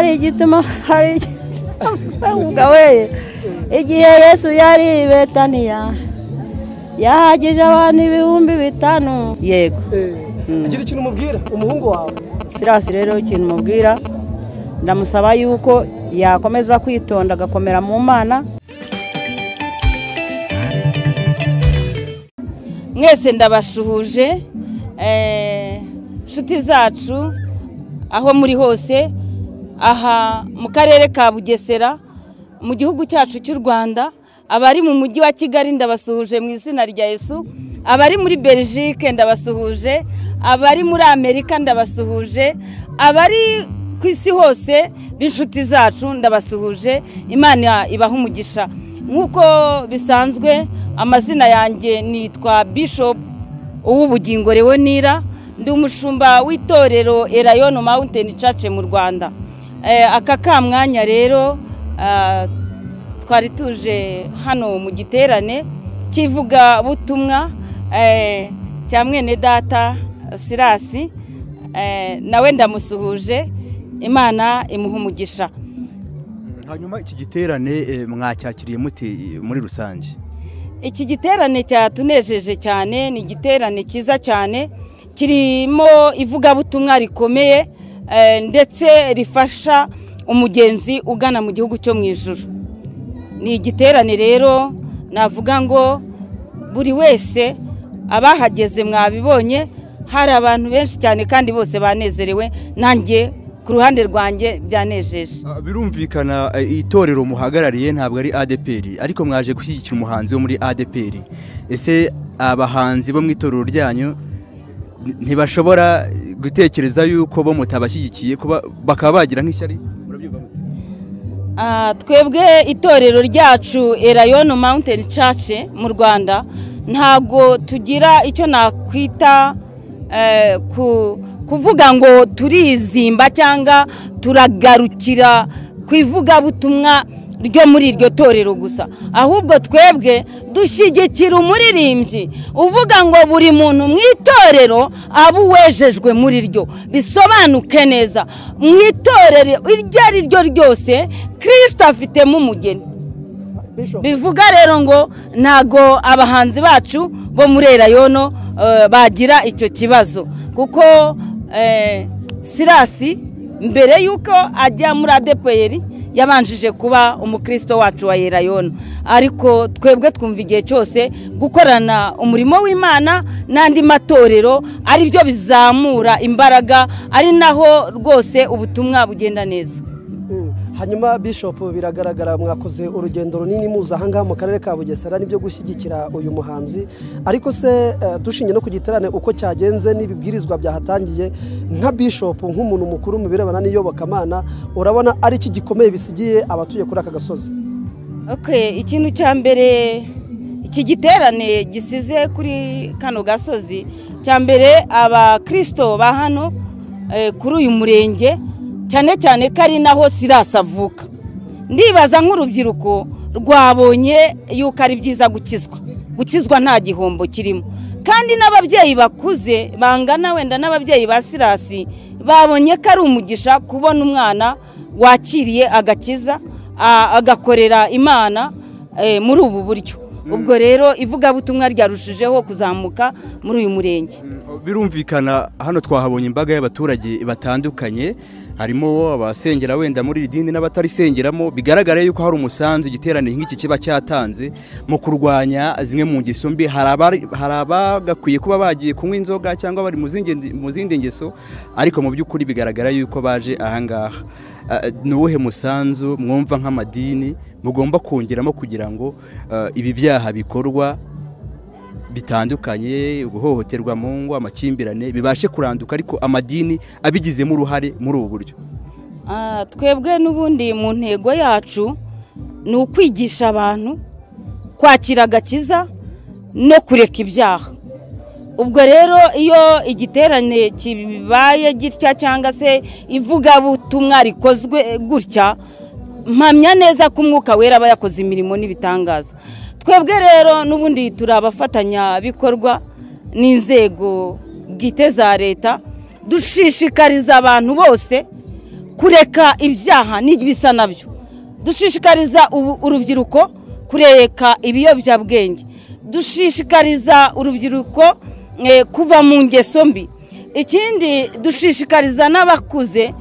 hari igituma hari ugawe igihe Yesu yari i Betaniya yahagije abantu 5,000 yego. Agira ikintu umubwira umuhungu wawe? Sirasi rero ikintu umubwira ndamusaba yuko yakomeza kwitonda agakomera mu Mana. Mwese ndabashuhuje nshuti zacu aho muri hose aha mu karere ka Bugesera mu gihugu cyacu cy'u Rwanda, abari mu mujyi wa Kigali ndabasuhuje mu izina rya Yesu, abari muri Belgique ndabasuhuje, abari muri Amerika ndabasuhuje, abari ku isi hose b'inshuti zacu ndabasuhuje. Imana ibaha umugisha. Nkuko bisanzwe amazina yanjye nitwa Bishop Uwubugingo Leonira, ndi umushumba w'itorero Elayono Mountain Church mu Rwanda. Aka kamwanya rero twari tuje hano mu giterane kivuga butumwa cya mwene data Sirasi, nawe ndamusuhuje. Imana imuha umugisha. Hanyuma iki giterane mwacyakiriye muti muri rusange? Iki giterane cyatunejeje cyane, ni igiterane cyiza cyane kirimo ivuga butumwa rikomeye ndetse rifasha umugenzi ugana mu gihugu cyo mu ijuru. Ni igiterane rero navuga ngo buri wese abahageze mwabibonye, hari abantu benshi cyane kandi bose banezerewe, nanjye ku ruhande rwanjye byanejeje. Birumvikana itorero muhagarariye ntabwo ari ADPR, ariko mwaje gushyigikira umuhanzi wo muri ADPR. Ese abahanzi bo mu itorero ryanyu ntibashobora gutekereza yuko bo mutabashyigikiye kuba bakaba bagira nk'ishyari? Twebwe itorero ryacu Elayono Mountain Church mu Rwanda ntago tugira icyo nakwita kuvuga ngo turizimba cyangwa turagarukira kwivuga butumwa ryo muri iryo torero gusa, ahubwo twebwe dushyigikira umuririmbyi uvuga ngo buri muntu mu itorero abo wejejwe muri ryo. Bisobanuke neza, mu itorero iryo ari ryo ryose Kristo afitemo umugeni. Bivuga rero ngo ntago abahanzi bacu bo muri Elayono bagira icyo kibazo, kuko Sirasi mbere yuko ajya muri ADPR yabanjije kuba umukristo wacu wa Elayono, ariko twebwe twumva igihe cyose gukorana umurimo w'Imana n'andi matorero ari byo bizamura imbaraga, ari naho rwose ubutumwa bugenda neza. Hanyuma Bishop, biragaragara mwakoze urugendo runini muza ahangaha mu karere ka Bugesera nibyo gushyigikira uyu muhanzi, ariko se dushingiye no ku giterane uko cyagenze n'ibibwirizwa byahatangiye, nka Bishop nk'umuntu mukuru mu birebana n'iyobokamana, urabona ari iki gikomeye bisigiye abatuye kuri aka gasozi? Ikintu cya mbere iki giterane gisize kuri kano gasozi, cya mbere abakristo ba hano kuri uyu murenge, cyane cyane kari naho Sirasi avuka. Ndibaza nk'urubyiruko rwabonye yuko ari byiza gukizwa nta gihombo kirimo, kandi n'ababyeyi bakuze bangana wenda n'ababyeyi ba Sirasi babonye ko ari umugisha kubona umwana wakiriye agakiza agakorera Imana muri ubu buryo. Ubwo rero ivuga butumwa ryarushijeho kuzamuka muri uyu murenge. Birumvikana hano twahabonye imbaga y'abaturage batandukanye, harimo abasengera wenda muri idini n'abatarisengeramo. Bigaragara yuko hari umusanzu igiterane nk'iki kiba cyatanze mu kurwanya zimwe mu ngeso mbi. Hari abagakwiye kuba bagiye kunywa inzoga cyangwa bari mu zindi ngeso, ariko mu by'ukuri bigaragara yuko baje ahangaha. Nuwuhe musanzu mwumva nk'amadini mugomba kongeramo kugira ngo ibi byaha bikorwa bitandukanye, guhohoterwa mu ngo, amakimbirane bibashe kuranduka, ariko amadini abigizemo uruhare muri ubu buryo? Twebwe n'ubundi mu ntego yacu ni ukwigisha abantu kwakira agakiza no kureka ibyaha. Ubwo rero iyo igiterane kibaye gitya cyangwa se ivuga butumwa rikozwe gutya, mpamya neza ko Umwuka Wera aba yakoze imirimo n'ibitangaza. Twebwe rero n'ubundi turabafatanya bikorwa n'inzego bwite za leta, dushishikariza abantu bose kureka ibyaha n'ibisa nabyo. Dushishikariza urubyiruko kureka ibiyobyabwenge. Dushishikariza urubyiruko kuva mu ngeso mbi. Ikindi dushishikariza n'abakuze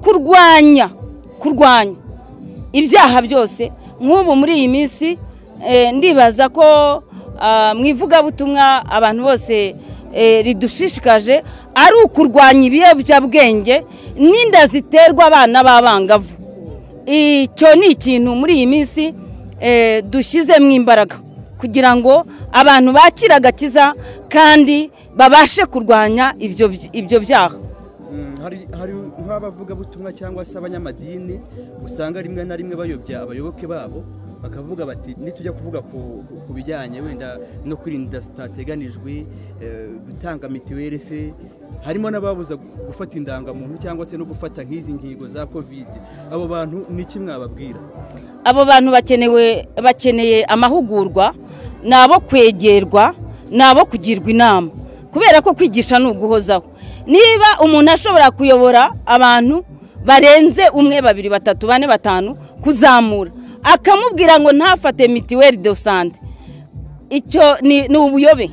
kurwanya ibyaha byose. Nk'ubu muri iyi minsi ndibaza ko mwivugabutumwa abantu bose ridushishikaje ari ukurwanya ibiyobyabwenge n'inda ziterwa abana b'abangavu. Icyo ni ikintu muri iyi minsi dushyizemo imbaraga kugira ngo abantu bakire agakiza kandi babashe kurwanya ibyo byaha. hari nk'abavugabutumwa cyangwa se abanyamadini usanga rimwe na rimwe bayobya abayoboke babo bakavuga bati nitujya kuvuga ku bijyanye wenda no kwirinda zitateganijwe gutanga mitiweli se harimo n'ababuza gufata indangamuntu cyangwa se no gufata nk'izi ngingo za covid. Abo bantu ni iki mwababwira? Abo bantu bakeneye amahugurwa, nabo kwegerwa, nabo kugirwa inama, kubera ko kwigisha ni uguhozaho. Niba umuntu ashobora kuyobora abantu barenze 1 2 3 4 5 kuzamura akamubwira ngo ntafate mitiweli de sante, icyo ni ubuyobe,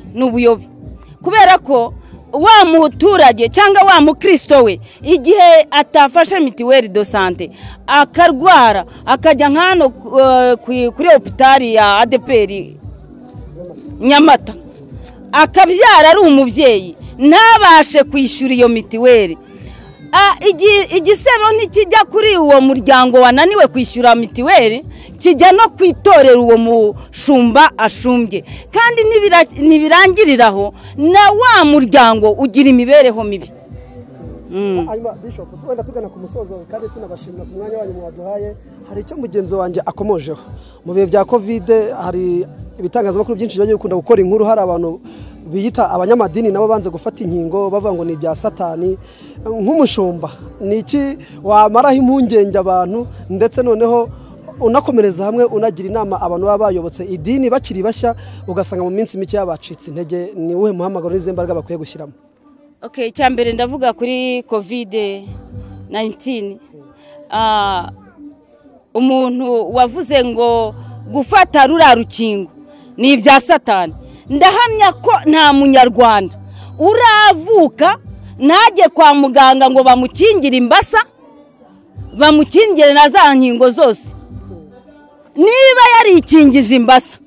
kubera ko wa muturage cyangwa wa mukristo we igihe atafashe mitiweli de sante akarwara akajya nkano kuri hopitali ya ADPR Nyamata akabyara ari umubyeyi ntabashe kwishyura iyo mitiweli, igisebo ntikijya kuri uwo muryango wananiwe kwishyura mitiweli, kijya no kwitorera uwo mushumba ashumbye, kandi ntibirangiriraho na wa muryango ugira imibereho mibi. Hanyuma Bishop twenda tugana ku musozo kandi tunabashimira ku mwanya wanyu mwaduhaye. Hari icyo mugenzi wanjye akomojeho mu bihe bya covid, hari ibitangazamakuru byinshi byagiye gukunda gukora inkuru, hari abantu biyita abanyamadini nabo banze gufata inkingo bavuga ngo ni bya satani. Nk'umushumba ni iki wamaraho impungenge abantu, ndetse noneho unakomereza hamwe unagira inama abantu baba bayobotse idini bakiri bashya ugasanga mu minsi mike yabacitse intege, ni uwe muhamagaro n'ize mbaraga bakwiye gushyiramo? Okay, cyambere ndavuga kuri covid-19. Umuntu wavuze ngo gufata rura rukingo ni ibya satani. Ndahamya ko nta munyarwanda uravuka ntajye kwa muganga ngo bamukingire imbasa, bamukingire na za nkingo zose. Niba yarikingije imbasa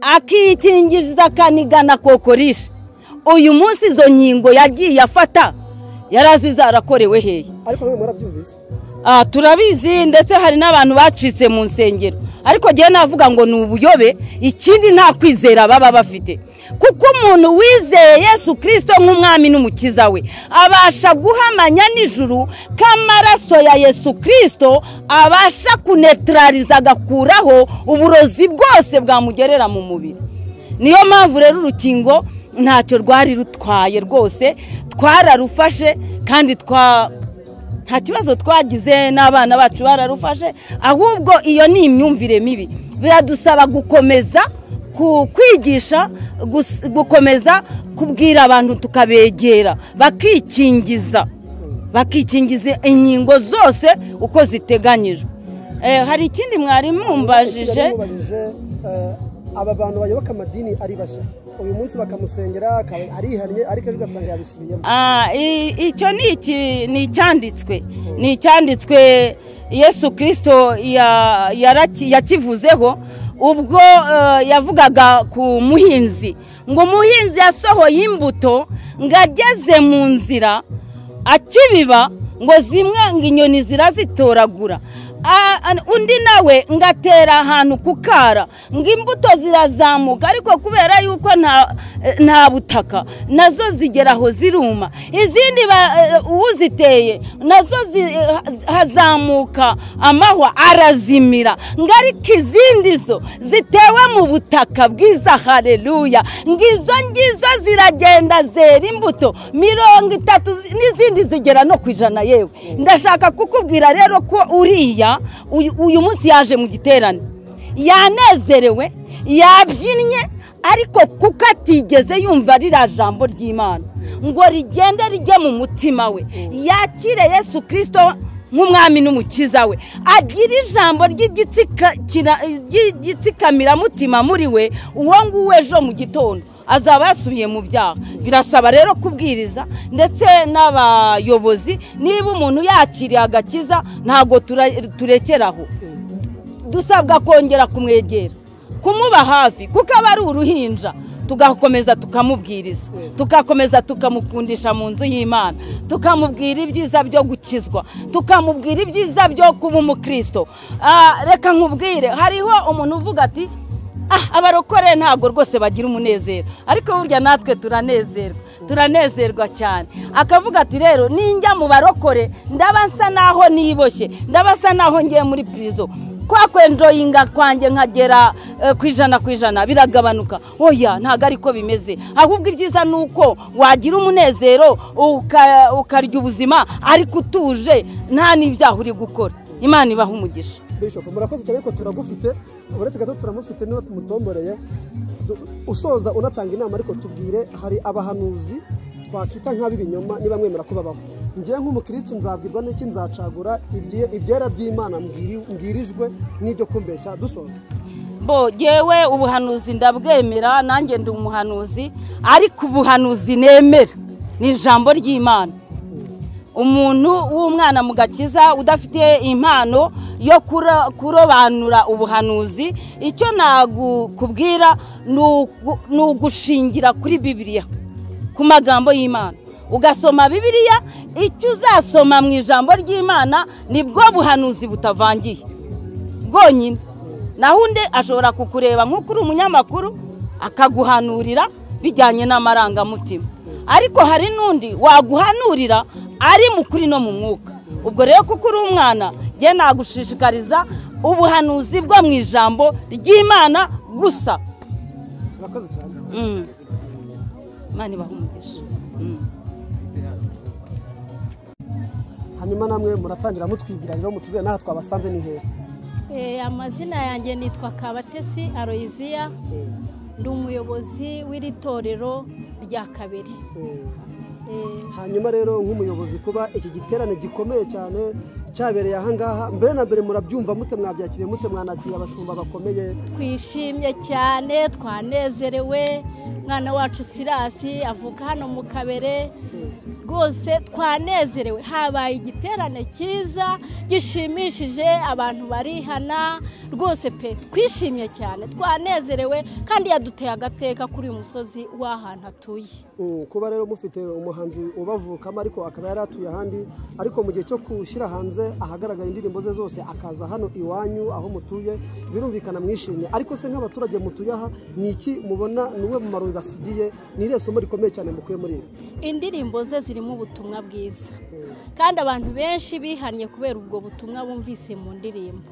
akikingiza kanigana kokorisha, uyu munsi izo nkingo yagiye afata yarazizarakorewe hehe? Ariko mwe murabyumvise? Turabizi, ndetse hari n'abantu bacitse mu nsengero, ariko giye navuga ngo ni ubuyobe. Ikindi nta kwizera baba bafite, kuko umuntu wizeye Yesu Kristo nk'umwami n'umukiza we abasha guhamanya n'ijuru k'amaraso ya Yesu Kristo, abasha kunetraliza agakuraho uburozi bwose bwamugerera mu mubiri. Niyo mpamvu rero urukingo ntacyo rwari rutwaye rwose, twararufashe kandi nta kibazo twagize, n'abana bacu bararufashe. Ahubwo iyo ni imyumvire mibi. Biradusaba gukomeza kwigisha, gukomeza kubwira abantu, tukabegera bakikingiza inkingo zose uko ziteganyijwe. Hari ikindi mwari mumbajije, aba bantu bayoboka amadini ari bashya uyu munsi bakamusengera arihariye ariko ejo ugasanga yabisubiyemo. Icyo ni icyanditswe Yesu Kristo yakivuzeho ubwo yavugaga ku muhinzi, ngo umuhinzi yasohoye imbuto ngo ageze mu nzira akibiba ngo zimwe ngo inyoni zirazitoragura, undi nawe ngatera ahantu kukara ngo imbuto zirazamuka, ariko kubera yuko nta butaka nazo zigeraho ziruma. Izindi uziteye nazo hazamuka amahwa arazimira, ngo ariko izindi zo zitewe mu butaka bwiza, haleluya, ngizo ziragenda zera imbuto 30 n'izindi zigera no kwijana. Yewe ndashaka kukubwira rero ko uriya uyu munsi yaje mu giterane yanezerewe, yabyinnye, ariko kuko atigeze yumva rira jambo ry'Imana ngo rigende rijye mu mutima we, yakire Yesu Kristo nk'umwami n'umukiza we, agira ijambo ry'igitsikamiramumutima muri we, uwo nguwo ejo mu gitondo azaba yasubiye mu byaha. Birasaba rero kubwiriza ndetse n'abayobozi, niba umuntu yakiriye agakiza ntago turekeraho, dusabwa kongera kumwegera, kumuba hafi, kuko aba ari uruhinja, tugakomeza tukamubwiriza, tugakomeza tukamukundisha mu nzu y'Imana, tukamubwira ibyiza byo gukizwa, tukamubwira ibyiza byo kuba umukristo. Reka nkubwire, hariho umuntu uvuga ati abarokore ntago rwose bagira umunezero, ariko burya natwe turanezerwa cyane. Akavuga ati rero ninjya mu barokore ndaba nsa naho niboshye, ndaba nsa naho ngiye muri prison, kwa kwenjoyinga kwanjye nkagera ku ijana biragabanuka. Oya, ntago ariko bimeze, ahubwo ibyiza nuko wagira umunezero ukarya ubuzima ariko utuje, nta n'ibyaha uri gukora. Imana ibaha umugisha. Bishop, murakoze cyane ko turagufite, uretse gato turamufite niba tumutomboreye. Usoza unatanga inama, ariko tubwire, hari abahanuzi twakita nk'abibinyoma, niba mwemera ko babaho. Ngiye nk'umukristo nzabwirwa n'iki, nzacagura ibyera by'Imana mbwirijwe n'ibyo kumbeshya. Dusoza jewe ubuhanuzi ndabwemera, nanjye ndi umuhanuzi, ariko ubuhanuzi nemera ni ijambo ry'Imana. Umuntu w'umwana mu gakiza udafite impano yo kurobanura ubuhanuzi, icyo nagukubwira ni ugushingira kuri Bibiliya, ku magambo y'Imana, ugasoma Bibiliya. Icyo uzasoma mu ijambo ry'Imana nibwo buhanuzi butavangiye bwonyine. Naho undi ashobora kukureba nk'ukuri umunyamakuru akaguhanurira bijyanye n'amarangamutima, ariko hari n'undi waguhanurira ari mukuri no mu mwuka. Ubwo rero kuko uri umwana, nge nagushishikariza ubuhanuzi bwo mu ijambo ry'Imana gusa. Murakoze cyane. Imana ibaha umugisha. Hanyuma namwe muratangira mutwibwira rero, mutubwire naha twabasanze ni hehe. Amazina yanjye nitwa Kabatesi Aloysia, ndi umuyobozi w'iri torero rya Kabiri. Hanyuma rero nk'umuyobozi, kuba iki giterane gikomeye cyane cyabereye aha ngaha, mbere na mbere murabyumva mute, mwabyakiriye mute, mwanakiriye abashumba bakomeye? Twishimye cyane, twanezerewe. Mwana wacu Sirasi avuka hano mu Kabere, rwose twanezerewe. Habaye igiterane cyiza gishimishije, abantu barihana rwose pe, twishimye cyane, twanezerewe, kandi yaduteye agateka kuri uyu musozi w'ahantu atuye. Kuba rero mufite umuhanzi ubavukamo ariko akaba yaratuye ahandi, ariko mu gihe cyo gushyira hanze ahagaragara indirimbo ze zose akaza hano iwanyu aho mutuye, birumvikana mwishimye. Ariko se nk'abaturage mutuye aha, ni iki mubona niwe mumaro bibasigiye, ni irihe somo rikomeye cyane mukuye muri ibi? Indirimbo ze zirimo ubutumwa bwiza, kandi abantu benshi bihannye kubera ubwo butumwa bumvise mu ndirimbo.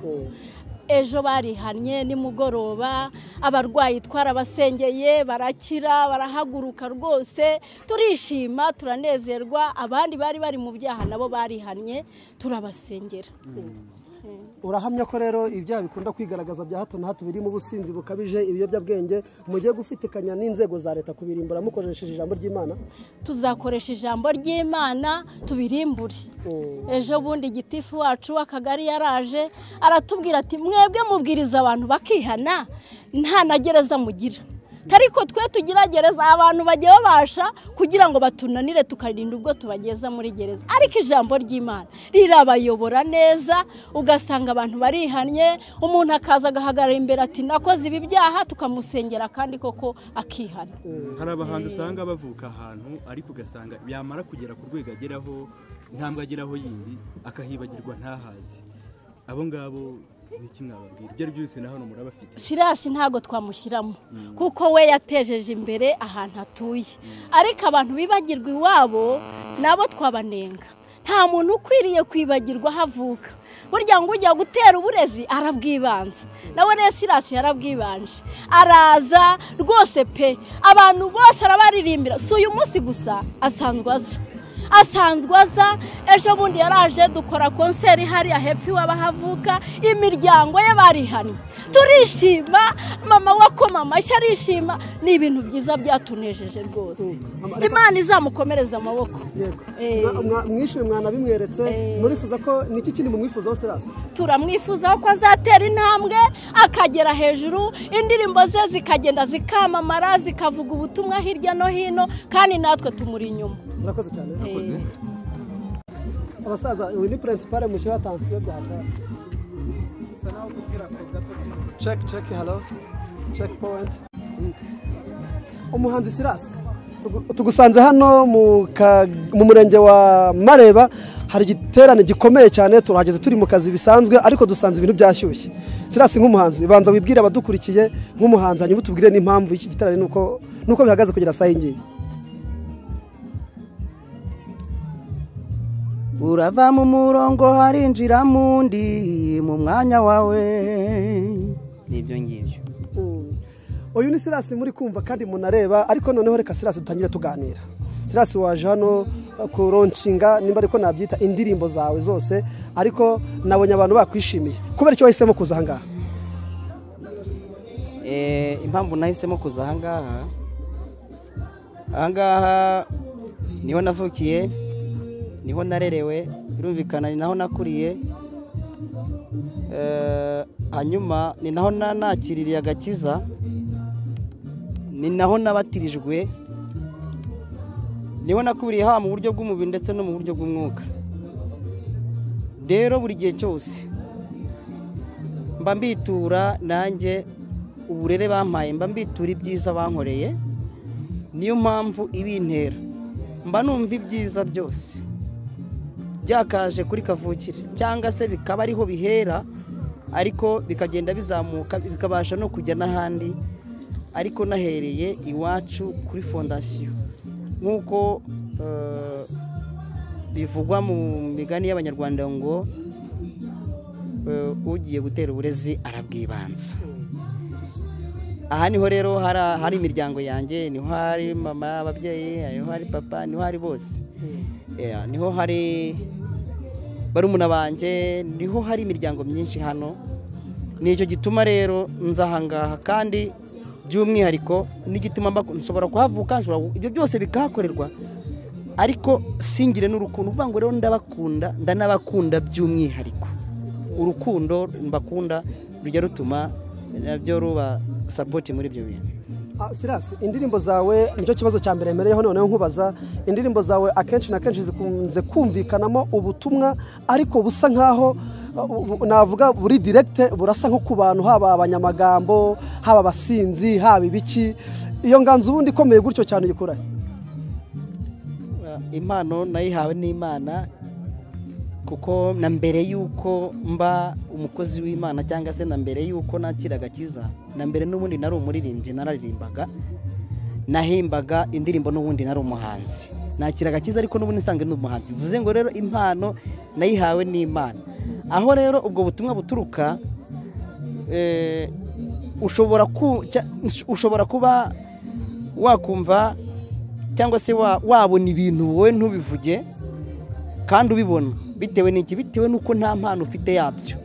Ejo barihannye nimugoroba, abarwayi twarabasengeye barakira, barahaguruka, rwose turishima, turanezerwa. Abandi bari mu byaha nabo barihannye, turabasengera. Urahamya ko rero ibyaha bikunda kwigaragaza bya hato na hato birimo ubusinzi bukabije, ibiyobyabwenge, mugiye gufitikanya n'inzego za leta kubirimbura mukoresheje ijambo ry'Imana? Tuzakoresha ijambo ry'Imana tubirimbure. Ejo bundi gitifu wacu w'akagari yaraje aratubwira ati, mwebwe mubwiriza abantu bakihana, nta na gereza mugira. Ariko twe tugira gereza, abantu bagiye babasha kugira ngo batunanire tukarinda ubwo tubageza muri gereza. Ariko ijambo ry'Imana rirabayobora neza, ugasanga abantu barihannye, umuntu akaza agahagarara imbere ati nakoze ibi byaha, tukamusengera kandi koko akihana. Hari abahanzi usanga bavuka ahantu, ariko ugasanga yamara kugera ku rwego ageraho, ntambwe ageraho yindi akahibagirwa ntahazi. Abo ngabo niki mwababwira? Ibyo byose na hano murabafite. Sirasi ntago twamushyiramo, kuko we yatejeje imbere ahantu atuye. Ariko abantu bibagirwa iwabo nabo twabanenga. Nta muntu ukwiriye kwibagirwa havuka. Burya ngo ujya gutera uburezi arabwibanza. Nawe ne Sirasi yarabwibanje. Araza rwose pe, abantu bose arabaririmbira. Si uyu munsi gusa asanzwe aza. asanzwe aza ejo bundi yaraje dukora konseri hariya hepfo iwaba havuka imiryango ye barihannye turishima mama wakoma amashyi arishima ni ibintu byiza byatunejeje rwose imana izamukomereza amaboko mwishimye mwana bimweretse murifuza ko niki kindi mu mwifuzaho Silas turamwifuzaho ko azatera intambwe akagera hejuru indirimbo ze zikagenda zikamamara zikavuga ubutumwa hirya no hino kandi natwe tumuri inyuma murakoze cyane abasaza uyu ni principal mushyira attention byata bisa naho kubwira ko gato check hello check point umuhanzi Silas tugusanze hano mu murenge wa Mareba hari igiterane gikomeye cyane turahageze turi mu kazi bisanzwe ariko dusanze ibintu byashyushye Silas nk'umuhanzi banza wibwire abadukurikiye nk'umuhanzi hanyuma tubwire n'impamvu y'iki giterane nuko bihagaze kugira saa yingiye urava mu murongo harinjira mundi mu mwanya wawe nibyo ngibyo uyu ni Silas muri kumva kandi munareba ariko noneho reka Silas dutangire tuganira Silas waje hano kuronshinga nimba ariko nabyita indirimbo zawe zose ariko nabonye abantu bakwishimiye kubera icyo wahisemo kuza aha ngaha impamvu nahisemo kuza aha ngaha niho navukiye niho narerewe birumvikana ni naho nakuriye hanyuma ni naho nakiririye agakiza ni naho nabatirijwe niho nakuriye haba mu buryo bw'umubiri ndetse no mu buryo bw'umwuka rero buri gihe cyose mba mbitura nanjye uburere bampaye mba mbitura ibyiza bankoreye niyo mpamvu ibintera mba numva ibyiza byose byakaje kuri kavukire cyangwa se bikaba ariho bihera ariko bikagenda bizamuka bikabasha no kujya n'ahandi ariko nahereye iwacu kuri fondasiyo nk'uko bivugwa mu migani y'abanyarwanda ngo ugiye gutera uburezi arabwibanza aha niho rero hari imiryango yanjye niho hari mama ababyeyi niho hari papa niho hari bose niho hari barumuna banjye niho hari imiryango myinshi hano nicyo gituma rero nzahangaha kandi by'umwihariko n'igituma nshobora kuhavuka ibyo byose bikahakorerwa ariko singire n'urukundo uvuga ngo rero ndabakunda ndanabakunda by'umwihariko urukundo mbakunda rujya rutuma nabyo ruba sapoti muri ibyo bintu Silas indirimbo zawe nicyo kibazo cya mbere mereyeho noneho nkubaza indirimbo zawe akenshi na kenshi zikunze kumvikanamo ubutumwa ariko busa nkaho navuga buri direct burasa nko ku bantu haba abanyamagambo haba abasinzi haba ibiki iyo nganzo ubundi ikomeye gutyo cyane uyikurahe impano nayihawe n'Imana kuko na mbere yuko mba umukozi w'Imana cyangwa se na mbere yuko nakira agakiza na mbere n'ubundi nari umuririmbyi nararirimbaga nahimbaga indirimbo n'ubundi nari umuhanzi nakira agakiza ariko n'ubundi nsanzwe n'umuhanzi bivuze ngo rero impano nayihawe n'Imana aho rero ubwo butumwa buturuka ushobora kuba wakumva cyangwa se wabona ibintu wowe ntubivuge kandi ubibona bitewe n'iki bitewe n'uko nta mpano ufite yabyo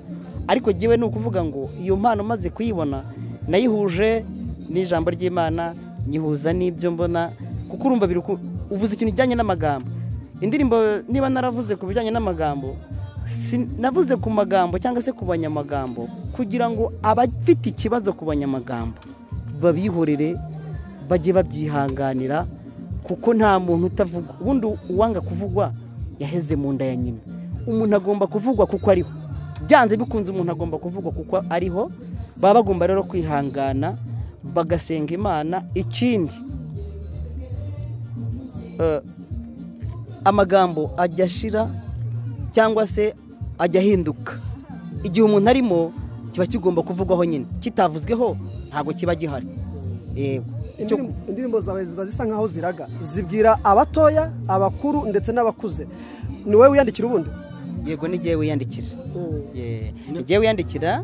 ariko jyewe ni ukuvuga ngo iyo mpano maze kuyibona nayihuje n'ijambo ry'Imana nyihuza n'ibyo mbona kuko urumva uvuze ikintu kijyanye n'amagambo indirimbo niba naravuze ku bijyanye n'amagambo navuze ku magambo cyangwa se ku banyamagambo kugira ngo abafite ikibazo ku banyamagambo babihorere bajye babyihanganira kuko nta muntu utavuga ubundi uwanga kuvugwa yaheze mu nda ya nyina umuntu agomba kuvugwa kuko ariho byanze bikunze umuntu agomba kuvugwa kuko ariho baba bagomba rero kwihangana bagasenga Imana ikindi amagambo ajya ashira cyangwa se ajya ahinduka igihe umuntu arimo kiba kigomba kuvugwaho nyine kitavuzweho ntabwo kiba gihari yego indirimbo zawe ziba zisa nkaho ziraga zibwira abatoya abakuru ndetse n'abakuze ni wowe wiyandikira ubundi yego ni jyewe wiyandikira ni jyewe wiyandikira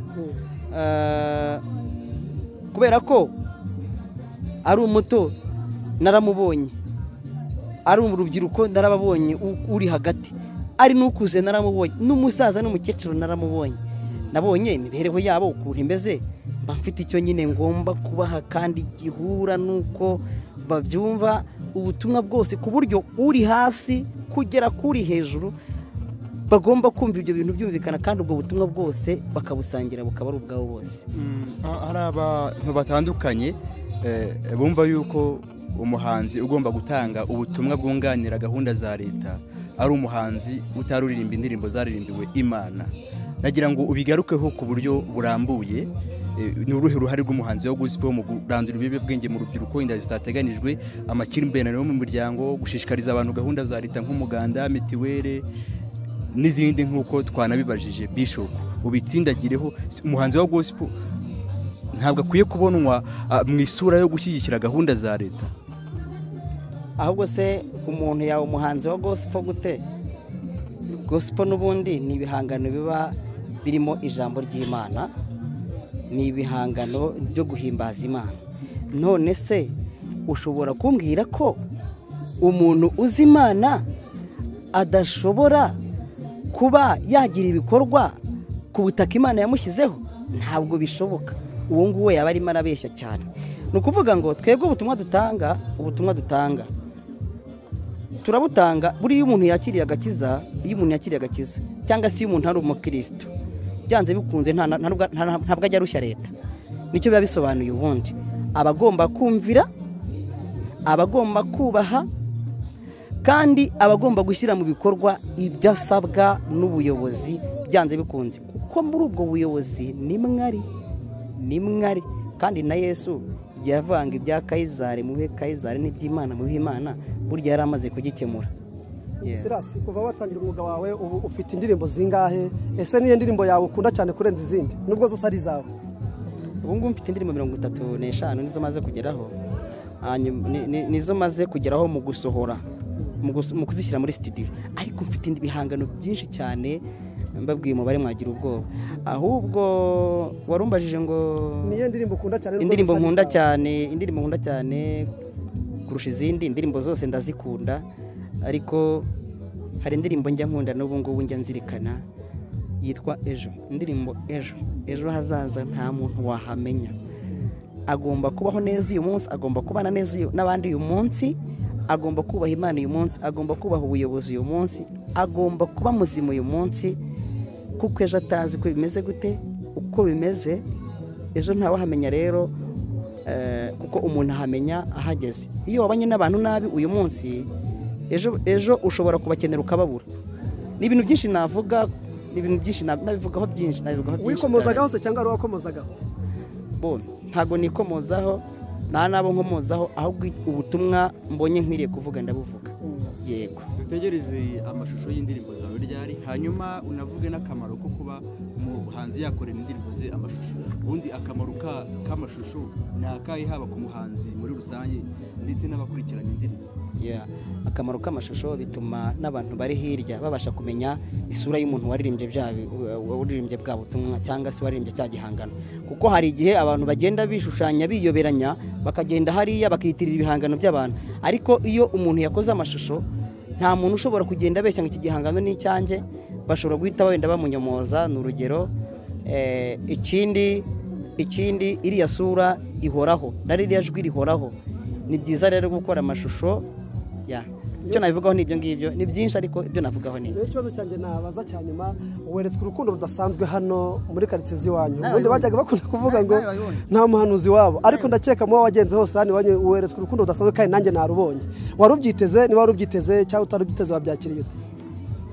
kubera ko ari umuto naramubonye ari urubyiruko narababonye, uri hagati ari n'ukuze naramubonye, n'umusaza n'umukecuru naramubonye, nabonye imibereho yabo ukuntu imeze, mba mfite icyo nyine ngomba kubaha kandi gihura n'uko babyumva ubutumwa bwose, ku buryo uri hasi kugera kuri hejuru bagomba kumva ibyo bintu byumvikana, kandi ubwo butumwa bwose bakabusangira bukaba ari ubwabo bose. Hari abantu batandukanye bumva yuko umuhanzi ugomba gutanga ubutumwa bwunganira gahunda za leta ari umuhanzi utaruririmba indirimbo zaririmbiwe Imana. Nagira ngo ubigarukeho ku buryo burambuye, ni uruhe ruhare rw'umuhanzi wo gospel mu kurandura ibiyobyabwenge mu rubyiruko, inda zitateganijwe, amakimbirane yo mu miryango, gushishikariza abantu gahunda za leta nk'umuganda, mitiwere n'izindi nk'uko twanabibajije Bishop, ubitsindagireho. Umuhanzi wa gospel ntabwo akwiye kubonwa mu isura yo gushyigikira gahunda za leta, ahubwo se umuntu yawe umuhanzi wa gospel gute? Gospel n'ubundi ni ibihangano biba birimo ijambo ry'Imana, ni ibihangano byo guhimbaza Imana. None se ushobora kumbwira ko umuntu uzi Imana adashobora kuba yagira ibikorwa ku butaka Imana yamushyizeho? Ntabwo bishoboka. Uwo nguwo yaba arimo arabeshya cyane. Ni ukuvuga ngo twebwe ubutumwa dutanga turabutanga buriya umuntu yakiriye agakiza, cyangwa se iyo umuntu ari umukristo, byanze bikunze ntabwo ajya arushya leta. Nicyo biba bisobanuye. Ubundi abagomba kumvira, abagomba kubaha, kandi abagomba gushyira mu bikorwa ibyo asabwa n'ubuyobozi byanze bikunze, kuko muri ubwo buyobozi ni mwari kandi na Yesu yavanga ibya Kayizari muhe Kayizari n'iby'Imana muhe Imana, burya yari amaze kugikemura. Sirasi, kuva watangira umwuga wawe ubu ufite indirimbo zingahe? Ese niyo ndirimbo yawe ukunda cyane kurenza izindi nubwo zose ari zawe? Ubu ngubu mfite indirimbo 35 nizo maze kugeraho, nizo maze kugeraho mu gusohora, mu kuzishyira muri studio, ariko mfite ibihangano byinshi cyane mbabwiye umubare mwagira ubwoba. Ahubwo warumbajije ngo niyo ndirimbo ukunda cyane? Indirimbo nkunda cyane kurusha izindi. Indirimbo zose ndazikunda, ariko hari indirimbo njya nkunda n'ubu ngubu njya nzirikana, yitwa Ejo. Indirimbo ejo hazaza nta muntu wahamenya. Agomba kubaho neza uyu munsi, agomba kubana neza n'abandi uyu munsi, agomba kubaha Imana uyu munsi, agomba kubaha ubuyobozi uyu munsi, agomba kuba muzima uyu munsi, kuko ejo atazi ko bimeze gute. Uko bimeze ejo ntawahamenya rero, kuko umuntu ahamenya ahageze. Iyo wabanye n'abantu nabi uyu munsi, ejo ushobora kubakenera ukababura. Ni ibintu byinshi navuga, nabivugaho byinshi. Wikomozagaho se cyangwa ari wakomozagaho? Ntago nikomozaho, nta nabo nkomozaho, ahubwo ubutumwa mbonye nkwiriye kuvuga ndabuvuga. Yego. Dutegereze amashusho y'indirimbo zawe ryari, hanyuma unavuge n'akamaro ko kuba umuhanzi yakorera indirimbo ze amashusho. Ubundi akamaro k'amashusho ni akahe, haba ku muhanzi muri rusange ndetse n'abakurikirana indirimbo? Akamaro k'amashusho bituma n'abantu bari hirya babasha kumenya isura y'umuntu waririmbye bwa butumwa, cyangwa se waririmbye cya gihangano. Kuko hari igihe abantu bagenda bishushanya biyoberanya, bakagenda hariya bakitirira ibihangano by'abantu, ariko iyo umuntu yakoze amashusho nta muntu ushobora kugenda abeshya ngo iki gihangano ni icyanjye. Bashobora guhita wenda bamunyomoza. Ni urugero. Ikindi iriya sura ihoraho, ririya jwi rihoraho. Ni byiza rero gukora amashusho. Icyo nabivugaho ni ibyo ngibyo, ni byinshi, ariko ibyo navugaho ni ikibazo cyanjye nabaza cya nyuma. Weretswe urukundo rudasanzwe hano muri karitsiye z'iwanyu. Ubundi bajyaga bakunda kuvuga ngo nta muhanuzi wabo, ariko ndakeka mu wagenze hose hano iwanyu weretswe urukundo rudasanzwe, kandi nanjye narubonye. Warubyiteze? Niba warubyiteze cyangwa utarubyiteze wabyakiriye ute?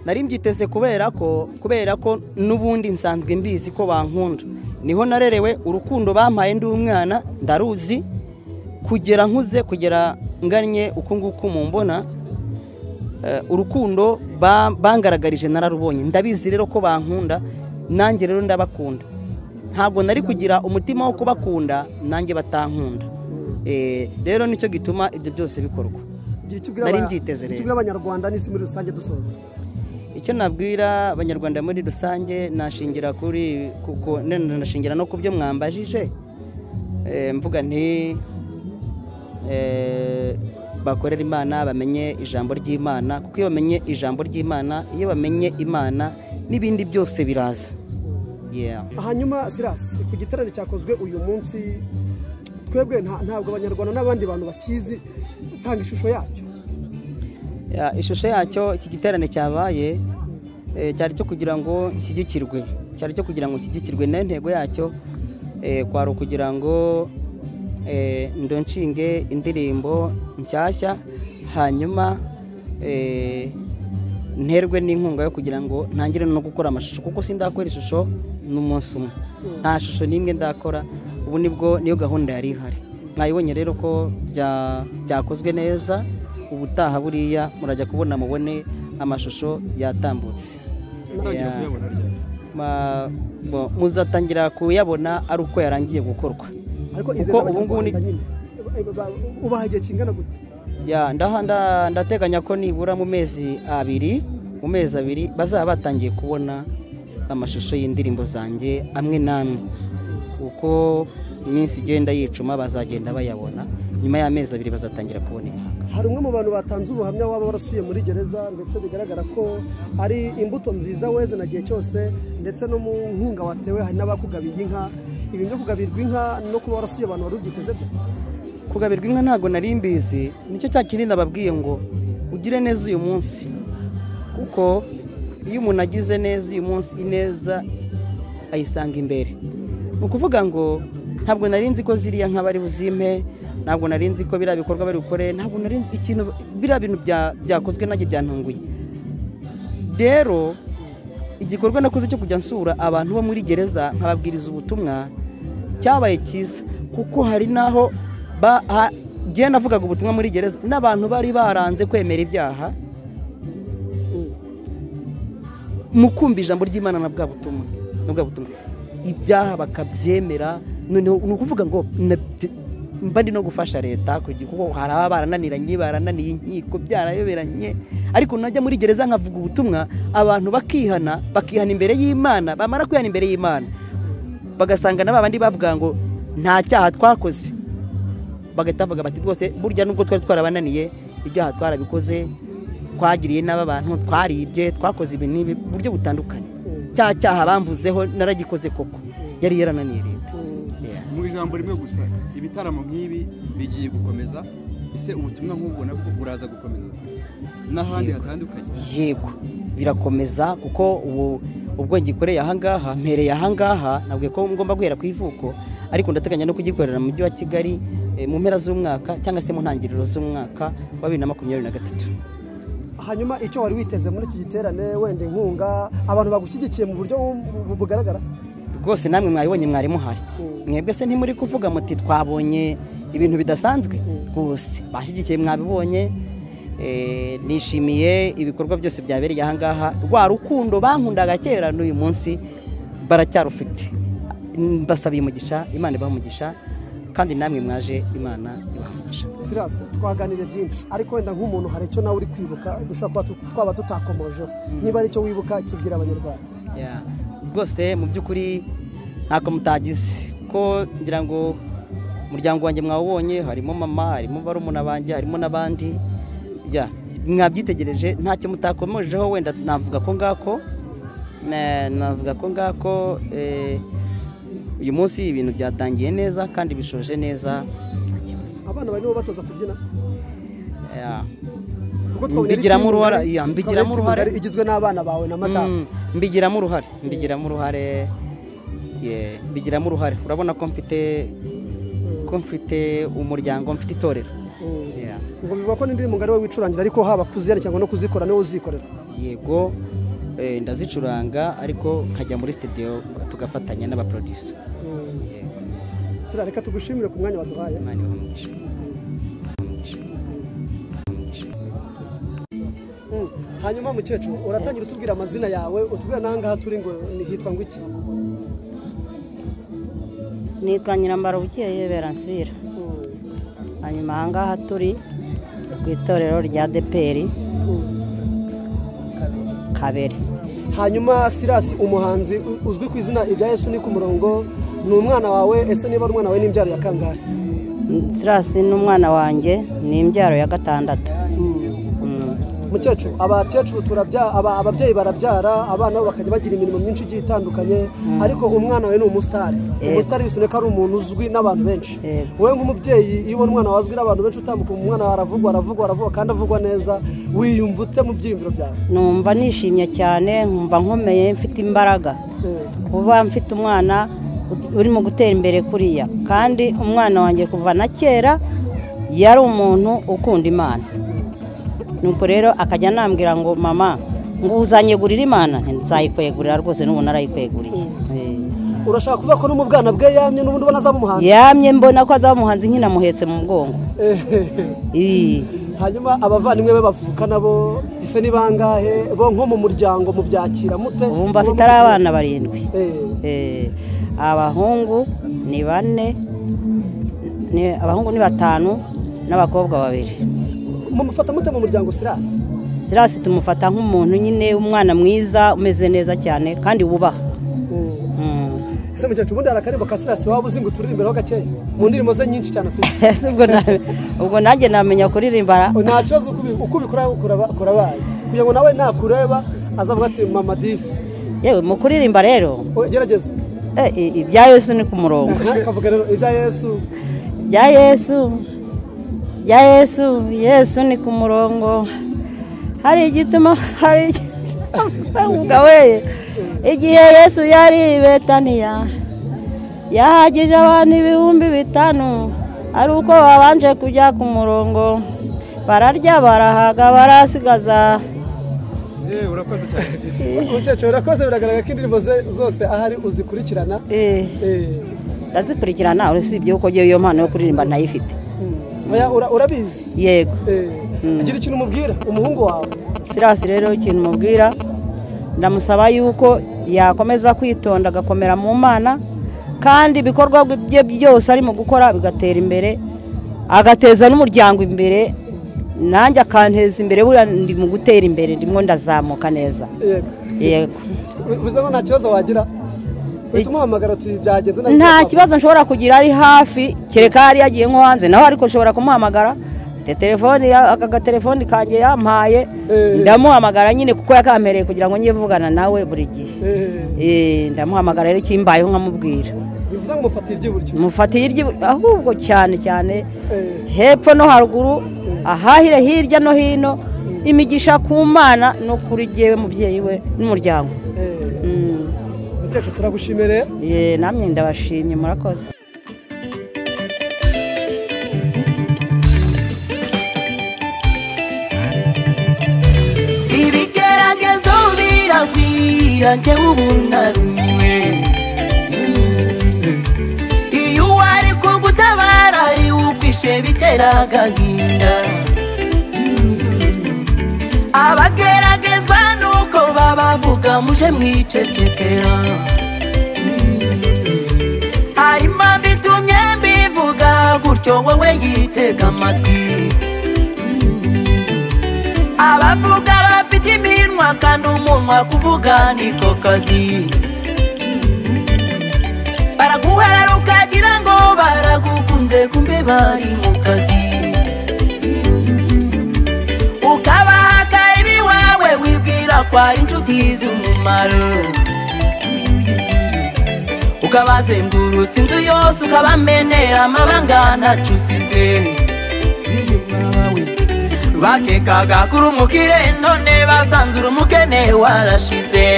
Nari mbyiteze kubera ko n'ubundi nsanzwe mbizi ko bankunda. Niho narerewe. Urukundo bampaye ndi umwana ndaruzi, kugera nkuze, kugera nganye uko nguko mumbona. Urukundo bangaragarije nararubonye, ndabizi rero ko bankunda, nanjye rero ndabakunda. Ntabwo nari kugira umutima wo kubakunda nanjye batankunda. Rero nicyo gituma ibyo byose bikorwa. Nari mbyiteze rero. Icyo abanyarwanda n'isi muri rusange dusoza, icyo nabwira abanyarwanda muri rusange nashingira kuko nashingira no ku byo mwambajije. Mvuga nti bakorera Imana, bamenye ijambo ry'Imana, kuko iyo bamenye ijambo ry'Imana, iyo bamenye Imana n'ibindi byose biraza. Hanyuma Silas, ku giterane cyakozwe uyu munsi, twebwe ntabwo abanyarwanda n'abandi bantu bakizi, tanga ishusho yacyo. Ishusho yacyo, iki giterane cyabaye cyari cyo kugira ngo nshyigikirwe, n'intego yacyo kwari ukugira ngo ndonshinge indirimbo nshyashya, hanyuma nterwe n'inkunga yo kugira ngo ntangire no gukora amashusho, kuko sindakora ishusho n'umunsi umwe, nta shusho n'imwe ndakora. Ubu niyo gahunda yari ihari. Mwayibonye rero ko byakozwe neza. Ubutaha buriya murajya kubona mubone amashusho yatambutse. Muzatangira kuyabona ari uko yarangiye gukorwa. Kuko ubu ngubu ubaha igihe kingana gute? Ndateganya ko nibura mu mezi abiri bazaba batangiye kubona amashusho y'indirimbo zanjye amwe n'amwe. Uko iminsi igenda yicuma bazagenda bayabona, nyuma y'amezi abiri bazatangira kubona impanga. Hari umwe mu bantu batanze ubuhamya waba warasuye muri gereza, ndetse bigaragara ko ari imbuto nziza weze na gihe cyose, ndetse no mu nkunga watewe hari n'abakugabiye inka. Ibi byo kugabirwa inka no kuba warasuye abantu wari ubyiteze gusa? Kugabirwa inka ntabwo nari mbizi, nicyo cya kinini nababwiye ngo ugire neza uyu munsi, kuko iyo umuntu agize neza uyu munsi, ineza ayisanga imbere. Ni ukuvuga ngo ntabwo nari nzi ko ziriya nka bari buzimpe, ntabwo nari nzi ko biriya bikorwa bari bukore, ntabwo nari nzi ikintu biriya bintu byakozwe nanjye byantunguye. Rero igikorwa nakoze cyo kujya nsura abantu bo muri gereza nkababwiriza ubutumwa cyabaye cyiza, kuko hari naho njye navugaga ubutumwa muri gereza n'abantu bari baranze kwemera ibyaha, mu kumva ijambo ry'Imana na bwa butumwa ibyaha bakabyemera. Noneho ni ukuvuga ngo mba ndi no gufasha leta, kuko hari ababa barananiye inkiko byarayoberanye, ariko najya muri gereza nkavuga ubutumwa, abantu bakihana imbere y'Imana. Bamara kwihana imbere y'Imana bagasanga n'abandi bavuga ngo nta cyaha twakoze, bagahita bavuga bati rwose burya nubwo twari twarabananiye, ibyaha twarabikoze, twagiriye n'aba bantu, twaribye, twakoze ibi n'ibi buryo butandukanye. Cya cyaha bamvuzeho naragikoze koko, yari yarananiye leta. Mu ijambo rimwe gusa, ibitaramo nk'ibi bigiye gukomeza, ese ubutumwa nk'ubwo nabwo buraza gukomeza n'ahandi hatandukanye? Yego, birakomeza, kuko ubwo ngikoreye ahangaha, mpereye ahangaha, nabwiye ko ngomba guhera ku ivuko, ariko ndateganya no kugikorera mu mujyi wa Kigali mu mpera z'umwaka cyangwa se mu ntangiriro z'umwaka wa 2023. Hanyuma icyo wari witeze muri iki giterane, wenda inkunga, abantu bagushyigikiye mu buryo bugaragara? Rwose namwe mwabibonye, mwari muhari. Mwebwe se ntimuri kuvuga muti twabonye ibintu bidasanzwe? Rwose bashyigikiye, mwabibonye. Nishimiye ibikorwa byose byabereye ahangaha. Rwa rukundo bankundaga kera n'uyu munsi baracyarufite. Mbasabiye umugisha, Imana ibaha umugisha, kandi namwe mwaje, Imana ibaha umugisha. Silas, twaganiriye byinshi, ariko wenda nk'umuntu hari icyo nawe uri kwibuka dushobora kuba twaba tutakomojeho. Niba ari icyo wibuka kibwira abanyarwanda. Rwose mu by'ukuri ntako mutagize, ko ngira ngo umuryango wanjye mwawubonye, harimo mama, harimo barumuna banjye, harimo n'abandi. Mwabyitegereje, ntacyo mutakomojeho. Wenda navuga ko ngako uyu munsi ibintu byatangiye neza kandi bishoje neza. Abana barimo batoza kubyina? Mbigiramo uruhare. Igizwe n'abana bawe na madamu? Mbigiramo uruhare. Urabona ko mfite umuryango, mfite itorero. Ngo bivuga ko n'indirimbo ngari we wicurangira, ariko haba kuziyana cyangwa no kuzikora niwe uzikorera? Yego, ndazicuranga, ariko nkajya muri studio tugafatanya n'abaproducer. Sira, reka tugushimire ku mwanya waduhaye. Hanyuma mukecuru, uratangira utubwira amazina yawe, utubwira n'ahangaha turi ngo hitwa ngo iki? Nitwa Nyirambarabukiye Beransira. Hanyuma ahangaha turi ku itorero rya ADEPR Kabere. Hanyuma Silas, umuhanzi uzwi ku izina rya Yesu ni ku murongo, ni umwana wawe, ese niba ari umwana wawe n'imbyaro ya kangahe? Sirasi n'umwana wanjye ni imbyaro ya gatandatu. Mukecuru, abakecuru ababyeyi barabyara abana bo bakajya bagira imirimo myinshi igiye itandukanye, ariko umwana we ni umusitari. Umusitari bisonuka ari umuntu uzwi n'abantu benshi. Wowe nk'umubyeyi iyo ubona umwana wazwi n'abantu benshi utambuka umwana aravugwa kandi avugwa neza, wiyumva ute mu byiyumviro byawe? Numva nishimye cyane, nkumva nkomeye, mfite imbaraga. Kuba mfite umwana urimo gutera imbere kuriya, kandi umwana wanjye kuva na kera yari umuntu ukunda Imana. Nuko rero akajya nambwira ngo mama ngo uzanyegurira Imana, nzayikwegurira rwose n'ubu narayikweguriye. Urashaka kuvuga ko no mu bwana bwe yamye n'ubundi ubona azaba umuhanzi? Yamye mbona ko azaba umuhanzi nkina muhetse mu mugongo. Hanyuma abavandimwe be bavuka nabo ise ni bangahe? Bo nko mu muryango mu byakira mute? Bumva afite abana 7. Abahungu ni 4, abahungu ni 5 n'abakobwa 2. Mumufata mute mu muryango Sirasi? Sirasi tumufata nk'umuntu nyine umwana mwiza umeze neza cyane kandi wubaha. Ese mukecuru ubundi arakarimbo ka Sirasi waba uzi ngo turirimbiraho gakeya mu ndirimbo ze nyinshi cyane afite? Ubwo nanjye namenya kuririmba. Nta kibazo uko ubikora baye kugira ngo nawe nakureba azavuga ati mama disi. Yewe mu kuririmba rero gerageza ibya Yesu ni ku murongo. Kavuga rero ibya Yesu. Yesu ni ku murongo. Hari igituma ugawe igihe Yesu yari Betaniya yahagije abantu 5,000 ari uko babanje kujya ku murongo, bararya barahaga barasigaza. Urakoze cyane. Mukecuru urakoze, biragaragara ko indirimbo zose ahari uzikurikirana. Ndazikurikirana, usibye uko giye iyo mpano yo kuririmba ntayifite. Urabizi? Yego. Agira ikintu umubwira umuhungu wawe? Sirasi rero ikintu umubwira, ndamusaba yuko yakomeza kwitonda agakomera mu Mana, kandi ibikorwa bye byose arimo gukora bigatera imbere, agateza n'umuryango imbere, nanjye akanteza imbere. Buriya ndi mu gutera imbere, ndimo ndazamuka neza. Yego. Bivuze ngo nta kibazo wagira? Tumuhamagara ati byagenze neza? Nta kibazo nshobora kugira, ari hafi, kereka hari yagiye nko hanze, naho ariko nshobora kumuhamagara. Telefone telefone kanjye yampaye, ndamuhamagara nyine kuko yakampereye kugira ngo njye mvugana nawe buri gihe. Ndamuhamagara rero kimbayeho nkamubwira. Bivuze ngo mufatire iry'iburyo? Mufatire iry'iburyo ahubwo cyane hepfo no haruguru, ahahire hirya no hino, imigisha ku Mana no kuri jewe mubyeyi we n'umuryango. Mukecuru turagushimire. Namwe ndabashimye, murakoze. Ibigeragezo biragwira njye ubunarumiwe, iyo wari kugutabara ari ukwishe bitera agahinda. Abageragezwa nuko babavuga muje mwicecekera, harimo bitumye mbivuga gutyo wowe yitega amatwi. Abavuga bafite iminwa kandi umunwa kuvuga niko kazi, baraguharara ukagira ngo baragukunze kumbe bari mu kazi. Ukabahaka ibiwawe wibwira ko ari inshuti z'umumaro, ukabazengurutsa inzu yose ukabamenera amabanga ntacusize. Bakekaga kuri umukire none basanze uri umukene warashize.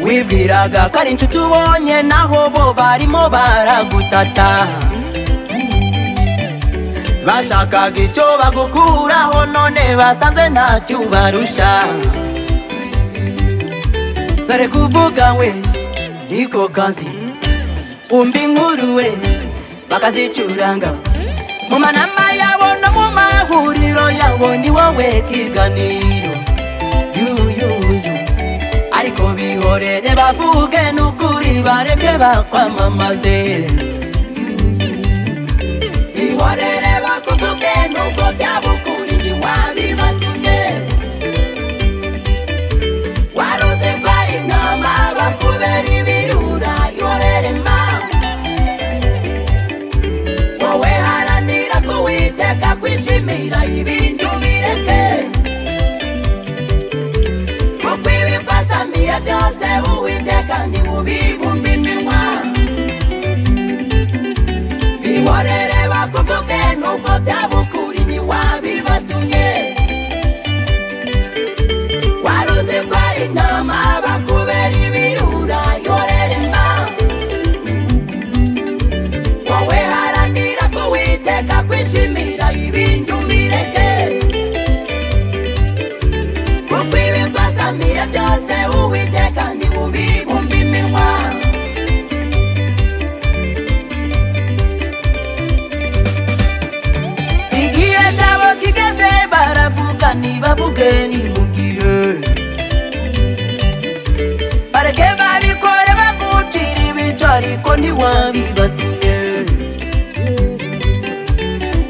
Wibwiraga ko ari inshuti ubonye naho bo barimo baragutata, bashakaga icyo bagukuraho none basanze ntacyo ubarusha. Dore kuvuga we niko kazi, umva inkuru we bakazicuranga mu manama yabo no mu mahuriro yabo, ni wowe kiganiro. Ariko bihorere bavuge n'ukuri bareke bakwamamaze, bihorere bakuvuge n'ubwo byaba ukuri ntiwabibatumye. Waruzi ko ari intama bakubera ibirura, ihorere mama. ariko ntiwabibatumye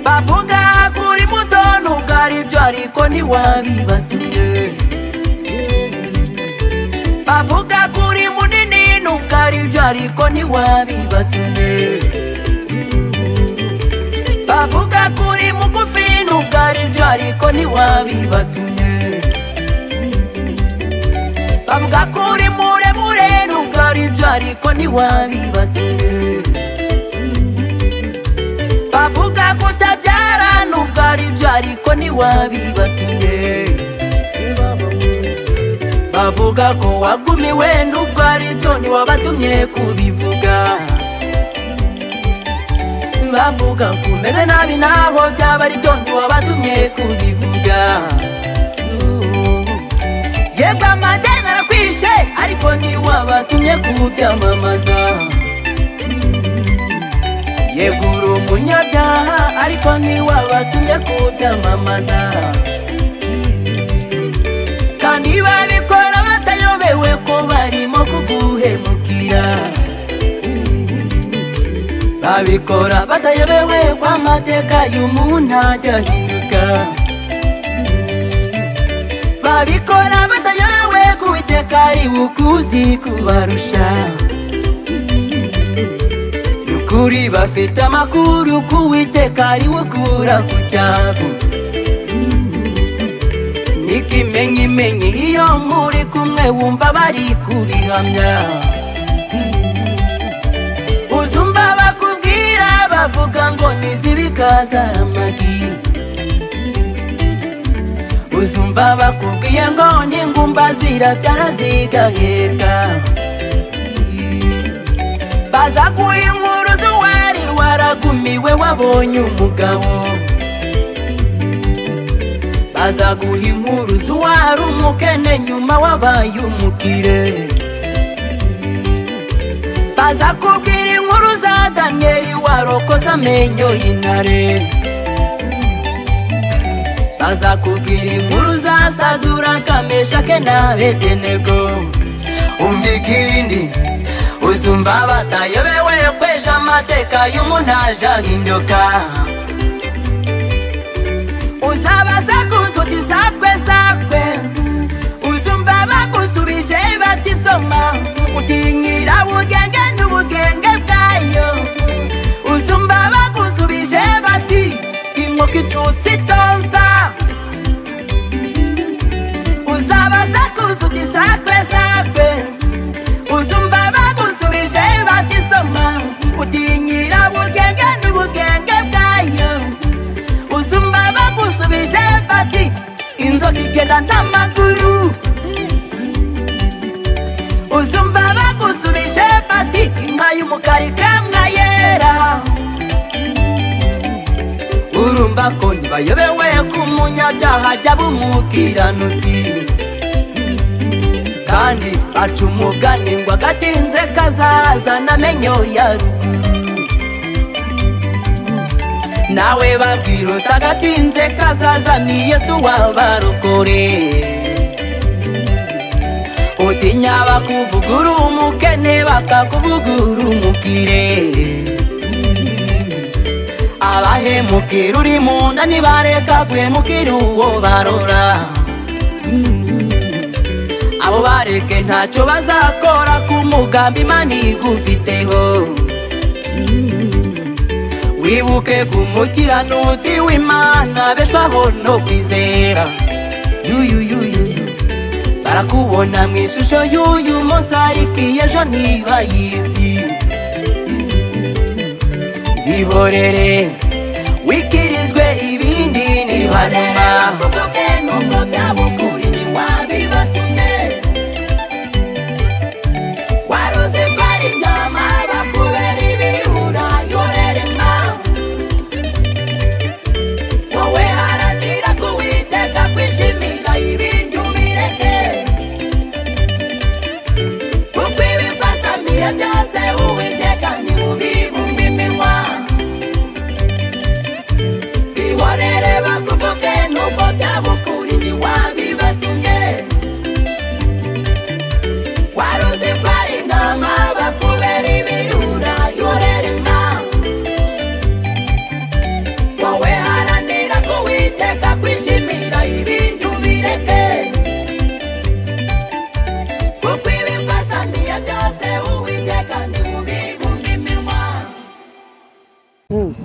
bavuga kuri muto nubwo ari byo ariko ntiwabibatumye bavuga kuri munini nubwo ari byo ariko ntiwabibatumye bavuga kuri mugufi nubwo ari byo ariko ntiwabibatumye bavuga kuri muremure nubwo ari byo ariko ntiwabibatumye bavuga kutabyara nubwo ari byo ariko ntiwabibatumye bavuga ko wagumiwe nubwo ari byo ntiwabatumye kubivuga bavuga ko umeze nabi naho byaba ari byo ntiwabatumye kubivuga yego amadeni arakwishe ariko ntiwabatumye kubyamamaza yego uri umunyabyaha ariko ntiwabatumye kubyamamaza kandi babikora batayobewe ko barimo kuguhemukira babikora batayobewe ko amateka y'umuntu ajya ahinduka babikora batayobewe ko Uwiteka ari ukuzi kubarusha nukuri bafite amakuru ko Uwiteka ari ukura ku cyavu n'ikimenyimenyi iyo muri kumwe wumva bari kubihamya uzumva bakubwira bavuga ngo nizibikazara amagi uzumva bakubwiye ngo n'ingumba zirabyara zigaheka baza guha inkuru z'uwari waragumiwe wabonye umugabo baza guha inkuru z'uwari umukene nyuma wabaye umukire baza kubwira inkuru za Daniyeli warokotse amenyo y'intare baza kubwira inkuru za Saduraka Meshake na Abedenego umva ikindi uzumva batayobewe kwesha amateka y'umuntu aje ahinduka uzabaza kuzuti sakwe sakwe uzumva bagusubije batisoma utinyira ubugenge n'ubugenge bwayo uzumva bagusubije bati inkoko icutse itonsa uzabaza kuzuti sakwe sakwe uzumva bagusubije batisoma utinyira ubugenge n'ubugenge bwayo uzumva bagusubije bati inzoka igenda n'amaguru uzumva bagusubije bati inka y'umukara ikamwa yera urumva ko ntibayobewe ko umunyabyaha ajya bumukiranutsi kandi baca umugani ngo agatinze kazazana amenyo ya ruguru nawe babwira uti agatinze kazazana Yesu wabarokore utinya bakuvugura umukene bakakuvugura umukire abahemukira uri mu nda ntibareka guhemukira uwo barora abo bareke ntacyo bazakora ku mugambi Imana igufiteho wibuke ku mukiranutsi w'Imana beshwaho no kwizera barakubona mu ishusho y'uyu munsi ariko ejo ntibayizi bihorere wikirizwe ibindi nibanuma kuvuge nuko byabukuri ntiwabibatumye waruzi ko ari intama bakubera ibirura yorerema wowe haranira ko Uwiteka kwishimira ibindi ubireke kuko ibikwasamiye byose Uwiteka ntibubibumba iminwa bihorere bakuvuge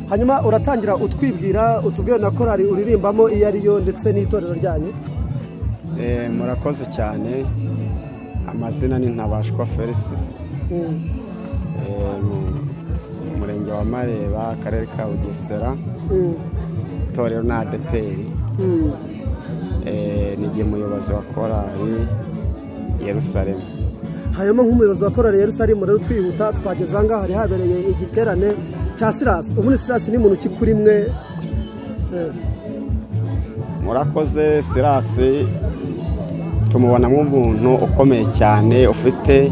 hanyuma uratangira utwibwira utubwire na korari uririmbamo iyo ariyo ndetse n'itorero ryanyu. Murakoze cyane, amazina ni Ntabashwa Felix, umurenge wa Mareba, akarere ka Bugesera, itorero na ADEPR. Nigiye umuyobozi wa korari Yerusalemu. Hanyuma nk'umuyobozi wa korari Yerusalemu rero twihuta twageze aha ngaha hari habereye igiterane cya Silas. Ubundi Silas ni muntu ki kuri mwe? Murakoze. Silas tumubonamo umuntu ukomeye cyane, ufite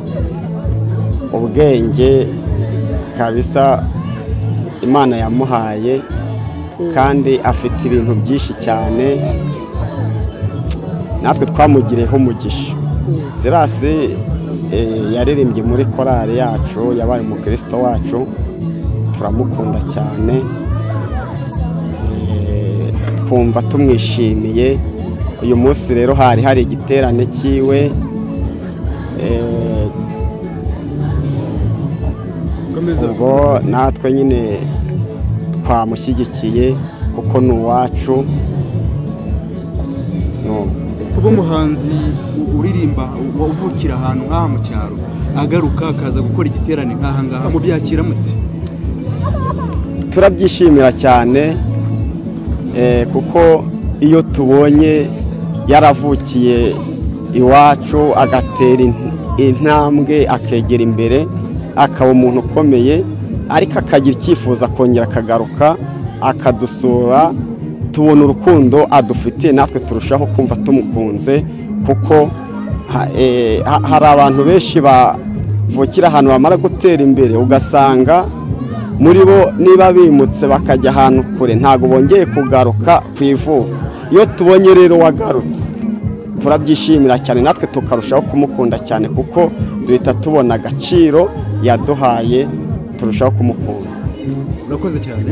ubwenge kabisa Imana yamuhaye, kandi afite ibintu byinshi cyane, natwe twamugireho umugisha. Silas yaririmbye muri korari yacu, yabaye umukristo wacu, turamukunda cyane, twumva tumwishimiye. Uyu munsi rero hari igiterane cyiwe, ubwo natwe nyine twamushyigikiye kuko ni uwacu. kuba umuhanzi uririmba uvukira ahantu nk'aha mu cyaro agaruka akaza gukora igiterane nk'aha ngaha, mubyakira muti? Turabyishimira cyane, kuko iyo tubonye yaravukiye iwacu agatera intambwe akegera imbere akaba umuntu ukomeye, ariko akagira icyifuzo akongera akagaruka akadusura, tubona urukundo adufitiye, natwe turushaho kumva tumukunze, kuko hari abantu benshi bavukira ahantu bamara gutera imbere ugasanga muri bo niba bimutse bakajya ahantu kure ntabwo bongeye kugaruka ku ivuko. Iyo tubonye rero wagarutse turabyishimira cyane, natwe tukarushaho kumukunda cyane, kuko duhita tubona agaciro yaduhaye, turushaho kumukunda. Urakoze cyane.